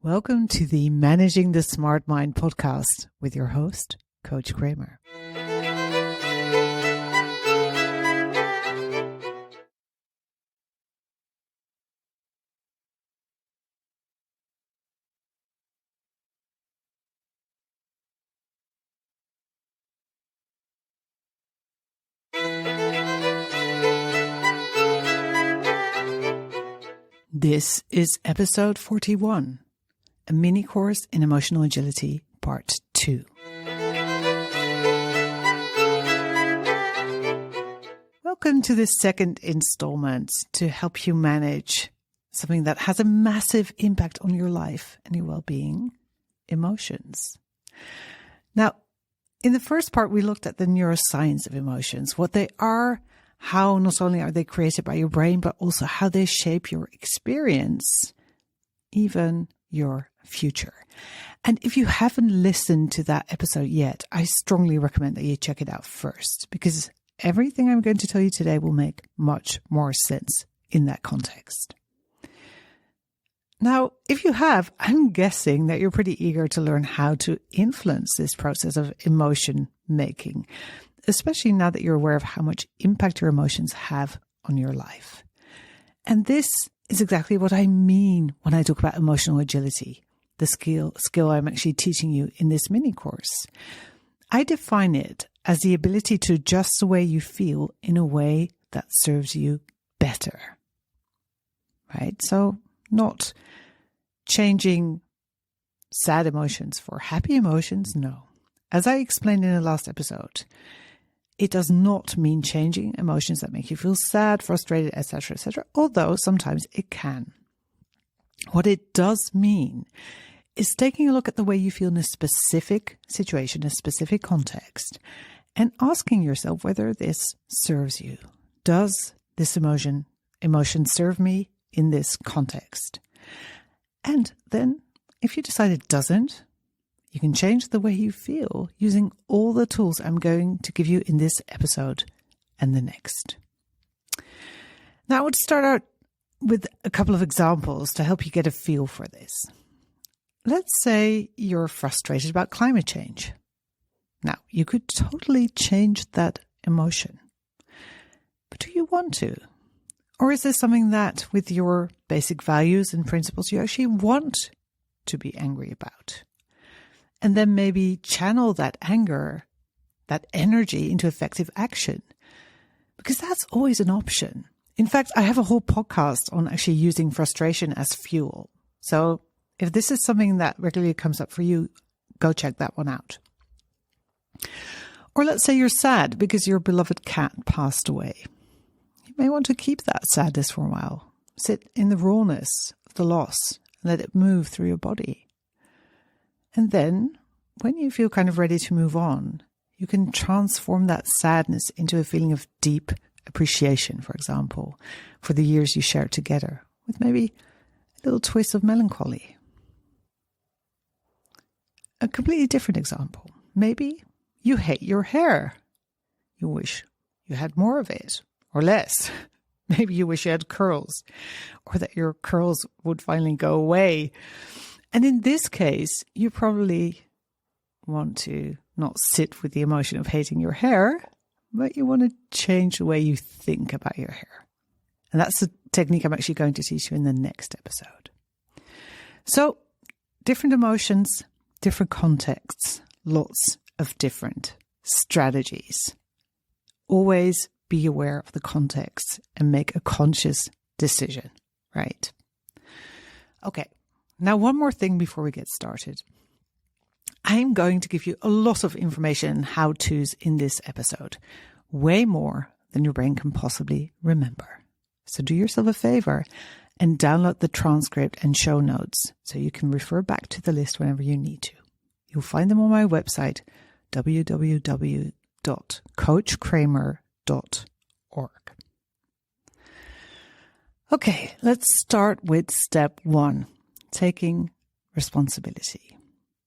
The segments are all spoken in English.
Welcome to the Managing the Smart Mind podcast with your host, Coach Kramer. This is episode 41. A mini course in emotional agility, part 2. Welcome to this second installment to help you manage something that has a massive impact on your life and your well-being, emotions. Now, in the first part, we looked at the neuroscience of emotions, what they are, how not only are they created by your brain, but also how they shape your experience, even your future. And if you haven't listened to that episode yet, I strongly recommend that you check it out first, because everything I'm going to tell you today will make much more sense in that context. Now, if you have, I'm guessing that you're pretty eager to learn how to influence this process of emotion making, especially now that you're aware of how much impact your emotions have on your life. And this is exactly what I mean when I talk about emotional agility, the skill I'm actually teaching you in this mini course. I define it as the ability to adjust the way you feel in a way that serves you better. Right? So not changing sad emotions for happy emotions, no. As I explained in the last episode, it does not mean changing emotions that make you feel sad, frustrated, etc., etc., although sometimes it can. What it does mean is taking a look at the way you feel in a specific situation, a specific context, and asking yourself whether this serves you. Does this emotion serve me in this context? And then, if you decide it doesn't, you can change the way you feel using all the tools I'm going to give you in this episode and the next. Now, I would start out with a couple of examples to help you get a feel for this. Let's say you're frustrated about climate change. Now, you could totally change that emotion. But do you want to? Or is this something that, with your basic values and principles, you actually want to be angry about? And then maybe channel that anger, that energy into effective action. Because that's always an option. In fact, I have a whole podcast on actually using frustration as fuel. So if this is something that regularly comes up for you, go check that one out. Or let's say you're sad because your beloved cat passed away. You may want to keep that sadness for a while. Sit in the rawness of the loss and let it move through your body. And then, when you feel kind of ready to move on, you can transform that sadness into a feeling of deep appreciation, for example, for the years you shared together, with maybe a little twist of melancholy. A completely different example. Maybe you hate your hair. You wish you had more of it, or less. Maybe you wish you had curls, or that your curls would finally go away. And in this case, you probably want to not sit with the emotion of hating your hair, but you want to change the way you think about your hair. And that's the technique I'm actually going to teach you in the next episode. So, different emotions, different contexts, lots of different strategies. Always be aware of the context and make a conscious decision, right? Okay. Now, one more thing before we get started. I'm going to give you a lot of information and how-tos in this episode, way more than your brain can possibly remember. So do yourself a favor and download the transcript and show notes so you can refer back to the list whenever you need to. You'll find them on my website, www.coachkramer.org. Okay, let's start with step 1. Taking responsibility.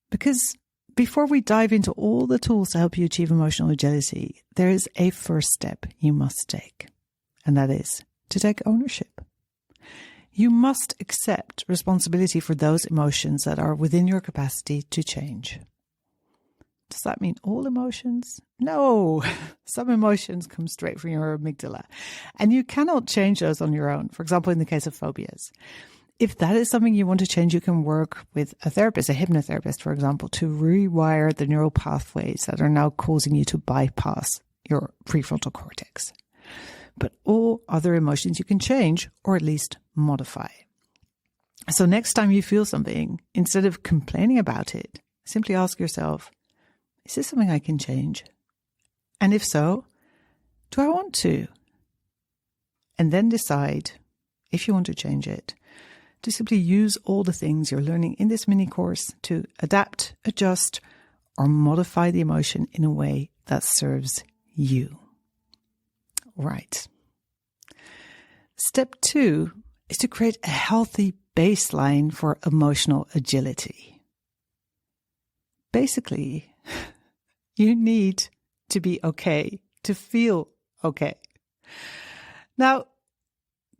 Because before we dive into all the tools to help you achieve emotional agility, there is a first step you must take, and that is to take ownership. You must accept responsibility for those emotions that are within your capacity to change. Does that mean all emotions? No, some emotions come straight from your amygdala, and you cannot change those on your own. For example, in the case of phobias. If that is something you want to change, you can work with a therapist, a hypnotherapist, for example, to rewire the neural pathways that are now causing you to bypass your prefrontal cortex. But all other emotions you can change, or at least modify. So next time you feel something, instead of complaining about it, simply ask yourself, is this something I can change? And if so, do I want to? And then decide, if you want to change it, to simply use all the things you're learning in this mini course to adapt, adjust, or modify the emotion in a way that serves you. Right. Step 2 is to create a healthy baseline for emotional agility. Basically, you need to be okay, to feel okay. Now,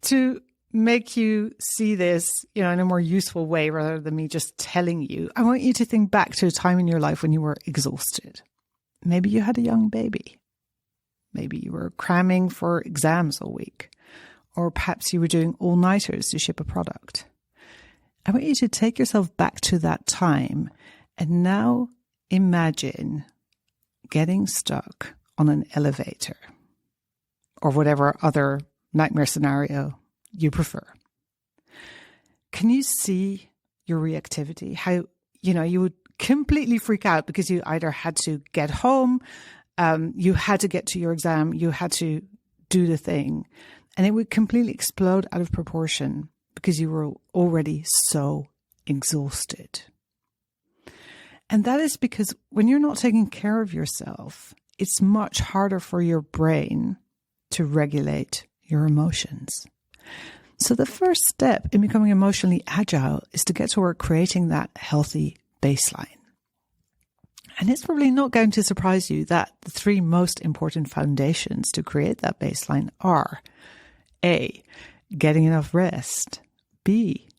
to make you see this, in a more useful way rather than me just telling you, I want you to think back to a time in your life when you were exhausted. Maybe you had a young baby. Maybe you were cramming for exams all week. Or perhaps you were doing all-nighters to ship a product. I want you to take yourself back to that time and now imagine getting stuck on an elevator or whatever other nightmare scenario you prefer. Can you see your reactivity? How, you would completely freak out because you either had to get home, you had to get to your exam, you had to do the thing, and it would completely explode out of proportion because you were already so exhausted. And that is because when you're not taking care of yourself, it's much harder for your brain to regulate your emotions. So the first step in becoming emotionally agile is to get to work creating that healthy baseline. And it's probably not going to surprise you that the 3 most important foundations to create that baseline are A, getting enough rest, B,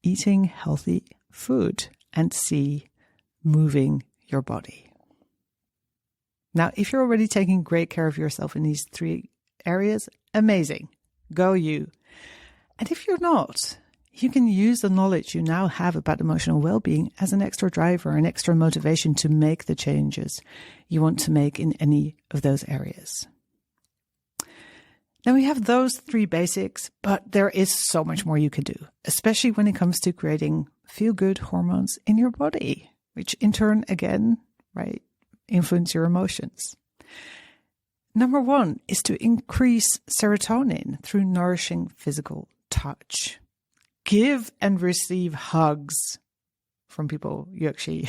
eating healthy food, and C, moving your body. Now, if you're already taking great care of yourself in these 3 areas, amazing. Go you. And if you're not, you can use the knowledge you now have about emotional well-being as an extra driver, an extra motivation to make the changes you want to make in any of those areas. Now we have those 3 basics, but there is so much more you can do, especially when it comes to creating feel-good hormones in your body, which in turn, again, right, influence your emotions. Number 1 is to increase serotonin through nourishing physical touch. Give and receive hugs from people you actually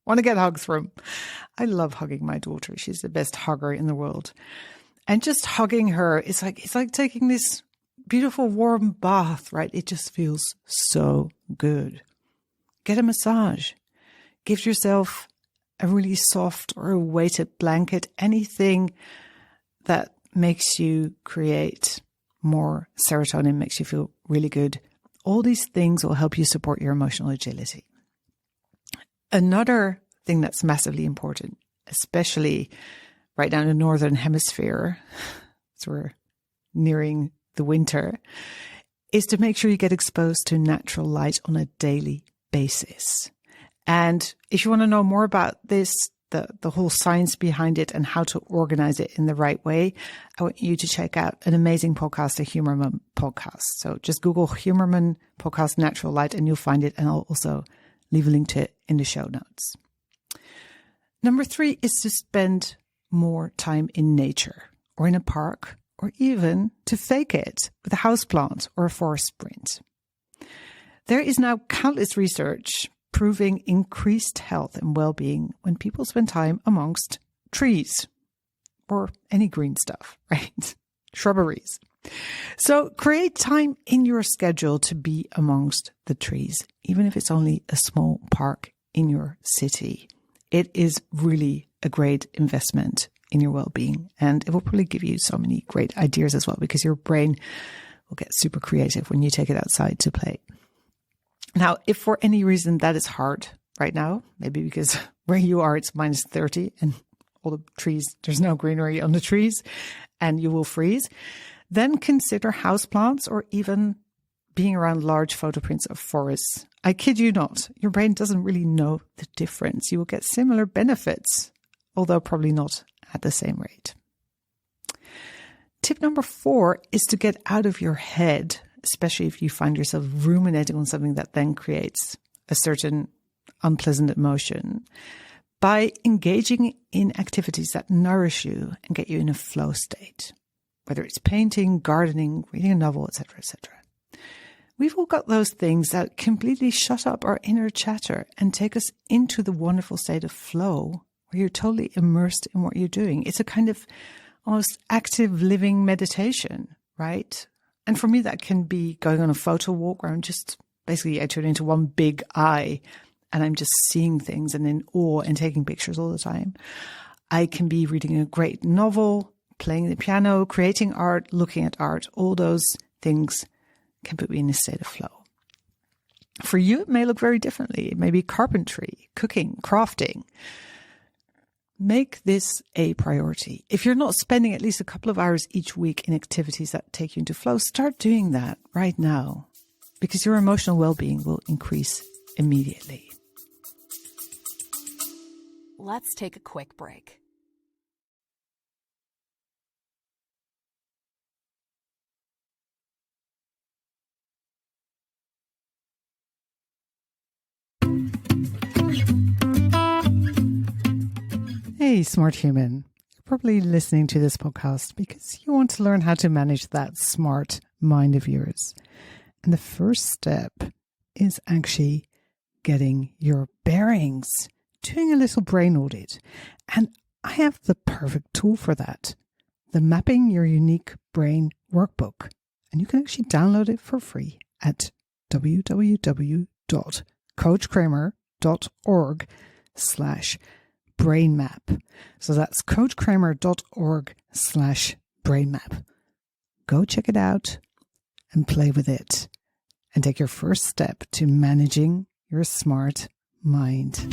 want to get hugs from. I love hugging my daughter. She's the best hugger in the world. And just hugging her, it's like taking this beautiful warm bath, right? It just feels so good. Get a massage. Give yourself a really soft or a weighted blanket, anything that makes you create more serotonin, makes you feel really good. All these things will help you support your emotional agility. Another thing that's massively important, especially right now in the Northern Hemisphere, as we're nearing the winter, is to make sure you get exposed to natural light on a daily basis. And if you want to know more about this, the whole science behind it and how to organize it in the right way, I want you to check out an amazing podcast, the Humerman podcast. So just Google Humerman podcast Natural Light and you'll find it. And I'll also leave a link to it in the show notes. Number 3 is to spend more time in nature or in a park or even to fake it with a houseplant or a forest sprint. There is now countless research proving increased health and well-being when people spend time amongst trees or any green stuff, right? Shrubberies. So create time in your schedule to be amongst the trees, even if it's only a small park in your city. It is really a great investment in your well-being, and it will probably give you so many great ideas as well, because your brain will get super creative when you take it outside to play. Now, if for any reason that is hard right now, maybe because where you are, it's minus 30 and all the trees, there's no greenery on the trees and you will freeze, then consider houseplants or even being around large photoprints of forests. I kid you not, your brain doesn't really know the difference. You will get similar benefits, although probably not at the same rate. Tip number 4 is to get out of your head, especially if you find yourself ruminating on something that then creates a certain unpleasant emotion, by engaging in activities that nourish you and get you in a flow state, whether it's painting, gardening, reading a novel, etc., etc. We've all got those things that completely shut up our inner chatter and take us into the wonderful state of flow where you're totally immersed in what you're doing. It's a kind of almost active living meditation, right? And for me, that can be going on a photo walk where I'm just basically, I turn into one big eye and I'm just seeing things and in awe and taking pictures all the time. I can be reading a great novel, playing the piano, creating art, looking at art. All those things can put me in a state of flow. For you, it may look very differently. It may be carpentry, cooking, crafting. Make this a priority. If you're not spending at least a couple of hours each week in activities that take you into flow, start doing that right now because your emotional well-being will increase immediately. Let's take a quick break. Hey, smart human. You're probably listening to this podcast because you want to learn how to manage that smart mind of yours. And the first step is actually getting your bearings, doing a little brain audit. And I have the perfect tool for that, the Mapping Your Unique Brain Workbook. And you can actually download it for free at www.coachkramer.org/brainmap. So that's coachkramer.org/brainmap. Go check it out and play with it and take your first step to managing your smart mind.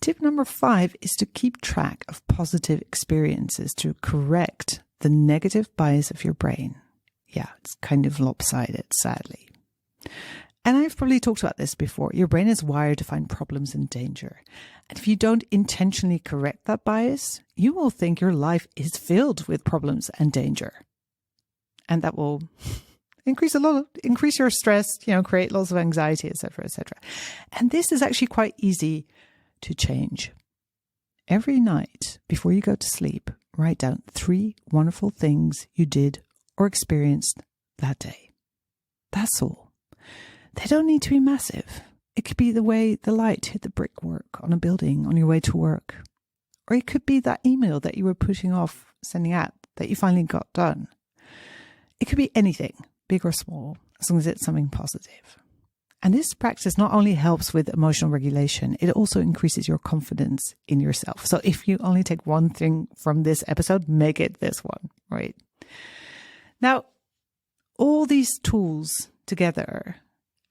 Tip number 5 is to keep track of positive experiences to correct the negative bias of your brain. Yeah, it's kind of lopsided, sadly. And I've probably talked about this before. Your brain is wired to find problems and danger. And if you don't intentionally correct that bias, you will think your life is filled with problems and danger. And that will increase your stress, create lots of anxiety, etc., etc. And this is actually quite easy to change. Every night before you go to sleep, write down 3 wonderful things you did or experienced that day. That's all. They don't need to be massive. It could be the way the light hit the brickwork on a building on your way to work. Or it could be that email that you were putting off sending out that you finally got done. It could be anything, big or small, as long as it's something positive. And this practice not only helps with emotional regulation, it also increases your confidence in yourself. So if you only take one thing from this episode, make it this one, right? Now, all these tools together,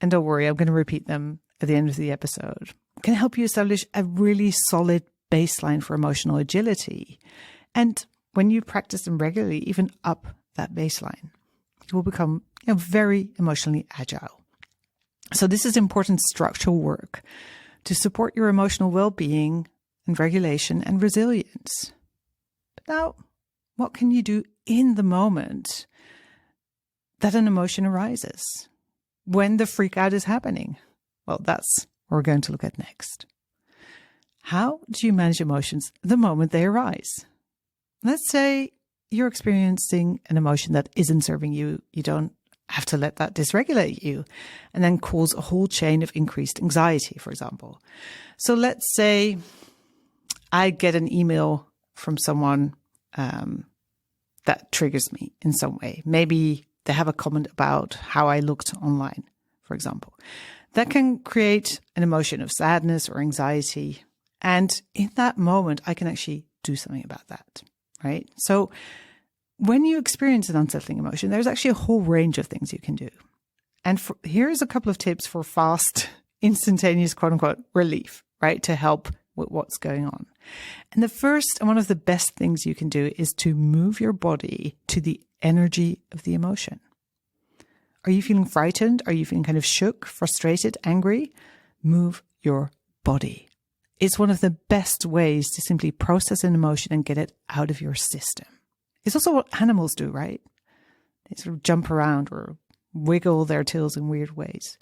and don't worry, I'm going to repeat them at the end of the episode, can help you establish a really solid baseline for emotional agility. And when you practice them regularly, even up that baseline, you will become very emotionally agile. So this is important structural work to support your emotional well-being and regulation and resilience. But now, what can you do in the moment that an emotion arises? When the freak out is happening? Well, that's what we're going to look at next. How do you manage emotions the moment they arise? Let's say you're experiencing an emotion that isn't serving you. You don't have to let that dysregulate you and then cause a whole chain of increased anxiety, for example. So let's say I get an email from someone that triggers me in some way. Maybe they have a comment about how I looked online, for example. that can create an emotion of sadness or anxiety. And in that moment, I can actually do something about that, right? So when you experience an unsettling emotion, there's actually a whole range of things you can do. And here's a couple of tips for fast, instantaneous, quote unquote, relief, right? To help with what's going on. And the first and one of the best things you can do is to move your body to the energy of the emotion. Are you feeling frightened? Are you feeling kind of shook, frustrated, angry? Move your body. It's one of the best ways to simply process an emotion and get it out of your system. It's also what animals do, right? They sort of jump around or wiggle their tails in weird ways.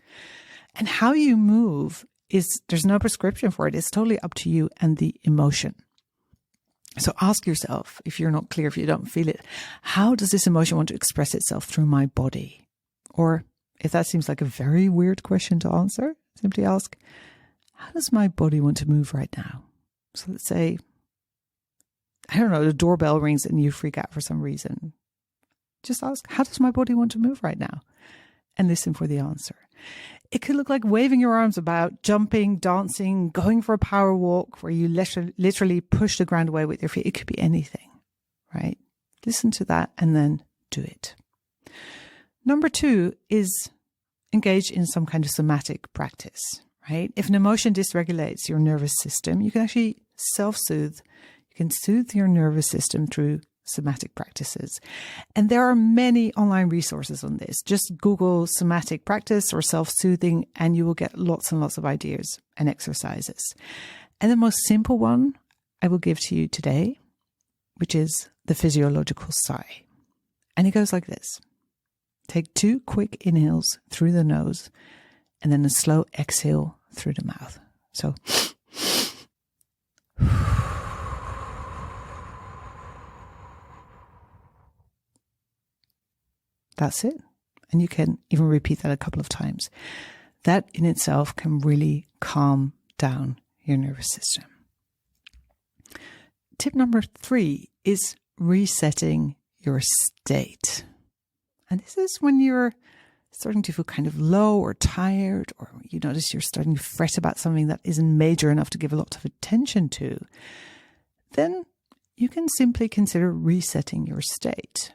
And how you move there's no prescription for it. It's totally up to you and the emotion. So ask yourself, if you're not clear, if you don't feel it, how does this emotion want to express itself through my body? Or if that seems like a very weird question to answer, simply ask, how does my body want to move right now? So let's say, I don't know, the doorbell rings and you freak out for some reason. Just ask, how does my body want to move right now? And listen for the answer. It could look like waving your arms about, jumping, dancing, going for a power walk where you literally push the ground away with your feet. It could be anything, right? Listen to that and then do it. Number 2 is engage in some kind of somatic practice, right? If an emotion dysregulates your nervous system, you can actually self-soothe. You can soothe your nervous system through somatic practices. And there are many online resources on this. Just Google somatic practice or self-soothing and you will get lots and lots of ideas and exercises. And the most simple one I will give to you today, which is the physiological sigh. And it goes like this. Take 2 quick inhales through the nose and then a slow exhale through the mouth. So that's it. And you can even repeat that a couple of times. That in itself can really calm down your nervous system. Tip number 3 is resetting your state. And this is when you're starting to feel kind of low or tired, or you notice you're starting to fret about something that isn't major enough to give a lot of attention to. Then you can simply consider resetting your state.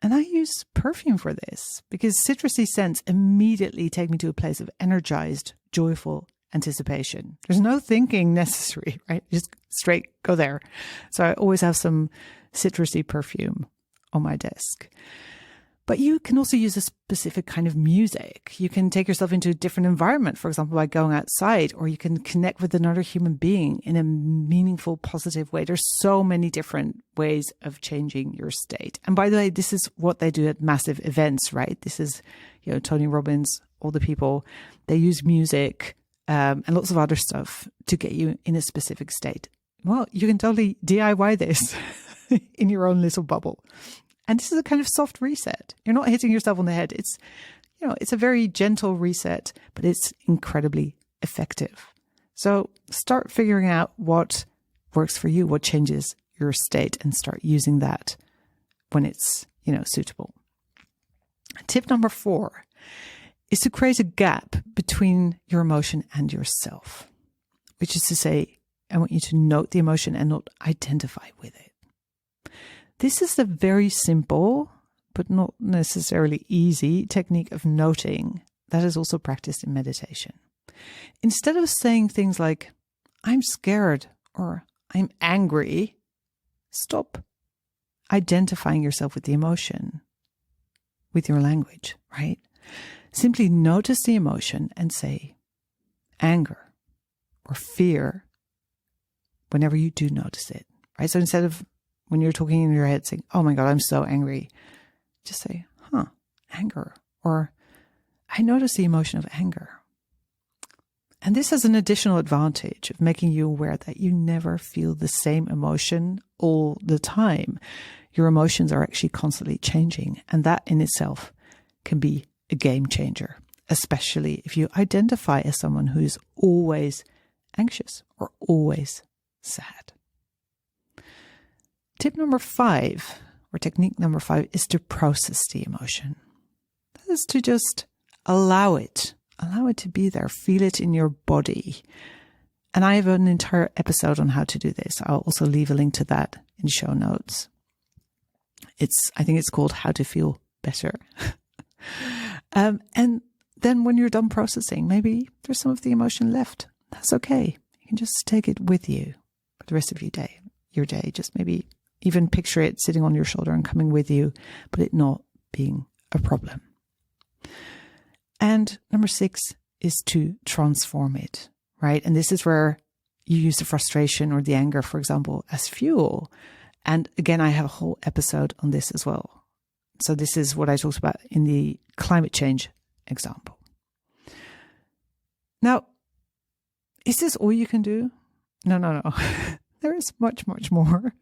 And I use perfume for this because citrusy scents immediately take me to a place of energized, joyful anticipation. There's no thinking necessary, right? Just straight go there. So I always have some citrusy perfume on my desk. But you can also use a specific kind of music. You can take yourself into a different environment, for example, by going outside, or you can connect with another human being in a meaningful, positive way. There's so many different ways of changing your state. And by the way, this is what they do at massive events, right? This is, Tony Robbins, all the people, they use music and lots of other stuff to get you in a specific state. Well, you can totally DIY this in your own little bubble. And this is a kind of soft reset. You're not hitting yourself on the head. It's, it's a very gentle reset, but it's incredibly effective. So start figuring out what works for you, what changes your state, and start using that when it's, suitable. Tip number 4 is to create a gap between your emotion and yourself, which is to say, I want you to note the emotion and not identify with it. This is a very simple, but not necessarily easy technique of noting that is also practiced in meditation. Instead of saying things like, I'm scared or I'm angry, stop identifying yourself with the emotion with your language, right? Simply notice the emotion and say anger or fear whenever you do notice it, right? So instead of when you're talking in your head saying, oh my God, I'm so angry, just say, anger, or I notice the emotion of anger. And this has an additional advantage of making you aware that you never feel the same emotion all the time. Your emotions are actually constantly changing, and that in itself can be a game changer, especially if you identify as someone who is always anxious or always sad. Tip number 5, or technique number 5, is to process the emotion. That is to just allow it. Allow it to be there. Feel it in your body. And I have an entire episode on how to do this. I'll also leave a link to that in show notes. I think it's called How to Feel Better. And then when you're done processing, maybe there's some of the emotion left. That's okay. You can just take it with you for the rest of your day. Just maybe even picture it sitting on your shoulder and coming with you, but it not being a problem. And number 6 is to transform it, right? And this is where you use the frustration or the anger, for example, as fuel. And again, I have a whole episode on this as well. So this is what I talked about in the climate change example. Now, is this all you can do? No. There is much, much more.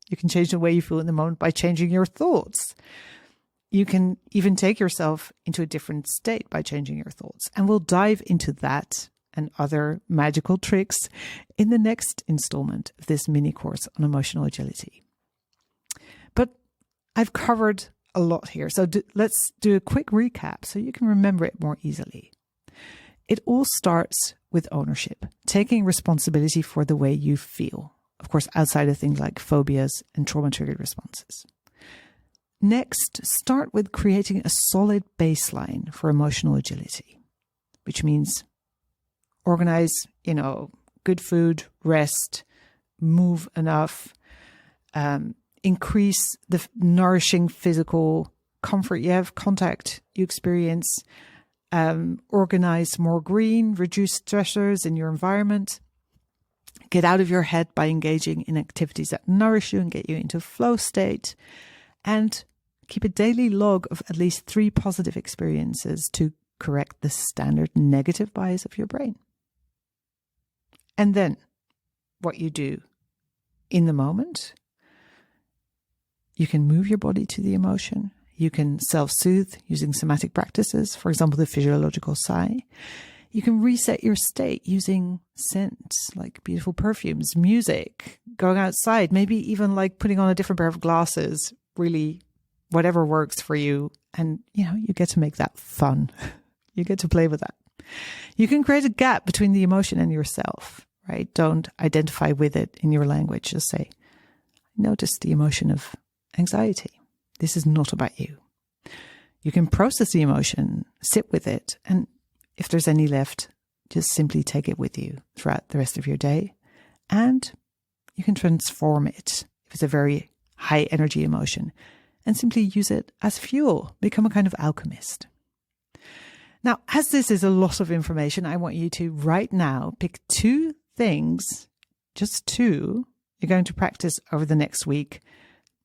You can change the way you feel in the moment by changing your thoughts. You can even take yourself into a different state by changing your thoughts. And we'll dive into that and other magical tricks in the next installment of this mini course on emotional agility. But I've covered a lot here. So let's do a quick recap so you can remember it more easily. It all starts with ownership, taking responsibility for the way you feel. Of course, outside of things like phobias and trauma-triggered responses. Next, start with creating a solid baseline for emotional agility, which means organize, good food, rest, move enough, increase the nourishing physical comfort you have, contact you experience, organize more green, reduce stressors in your environment. Get out of your head by engaging in activities that nourish you and get you into a flow state. And keep a daily log of at least 3 positive experiences to correct the standard negative bias of your brain. And then what you do in the moment, you can move your body to the emotion. You can self-soothe using somatic practices, for example, the physiological sigh. You can reset your state using scents like beautiful perfumes, music, going outside, maybe even like putting on a different pair of glasses, really whatever works for you. And, you get to make that fun. You get to play with that. You can create a gap between the emotion and yourself, right? Don't identify with it in your language. Just say, notice the emotion of anxiety. This is not about you. You can process the emotion, sit with it, and if there's any left, just simply take it with you throughout the rest of your day. And you can transform it if it's a very high energy emotion and simply use it as fuel. Become a kind of alchemist. Now, as this is a lot of information, I want you to right now pick 2 things, just 2, you're going to practice over the next week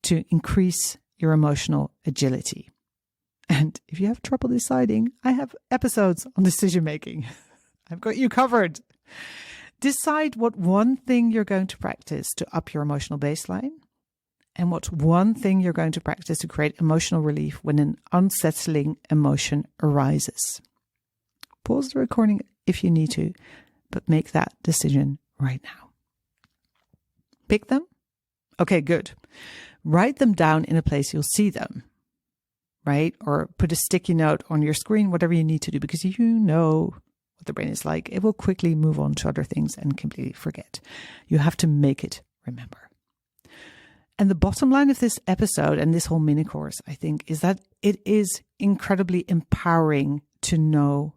to increase your emotional agility. And if you have trouble deciding, I have episodes on decision making. I've got you covered. Decide what one thing you're going to practice to up your emotional baseline and what one thing you're going to practice to create emotional relief when an unsettling emotion arises. Pause the recording if you need to, but make that decision right now. Pick them? Okay, good. Write them down in a place you'll see them. Right? Or put a sticky note on your screen, whatever you need to do, because you know what the brain is like. It will quickly move on to other things and completely forget. You have to make it remember. And the bottom line of this episode and this whole mini course, I think, is that it is incredibly empowering to know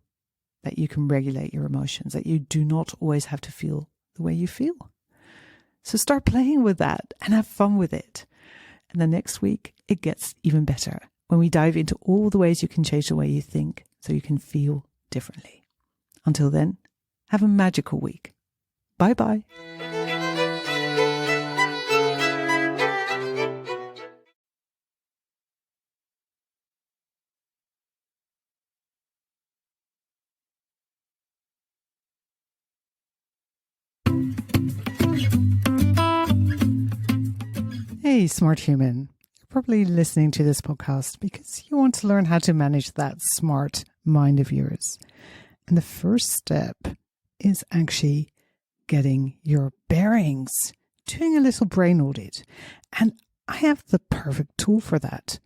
that you can regulate your emotions, that you do not always have to feel the way you feel. So start playing with that and have fun with it. And the next week, it gets even better when we dive into all the ways you can change the way you think so you can feel differently. Until then, have a magical week. Bye-bye. Hey, smart human. You're probably listening to this podcast because you want to learn how to manage that smart mind of yours. And the first step is actually getting your bearings, doing a little brain audit. And I have the perfect tool for that,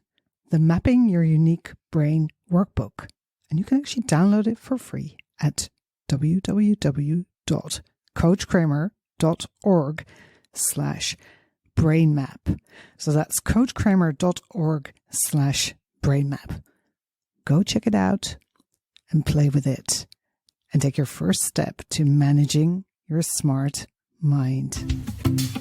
the Mapping Your Unique Brain Workbook. And you can actually download it for free at www.coachkramer.org/brainmap. So that's coachkramer.org/brainmap. Go check it out and play with it and take your first step to managing your smart mind.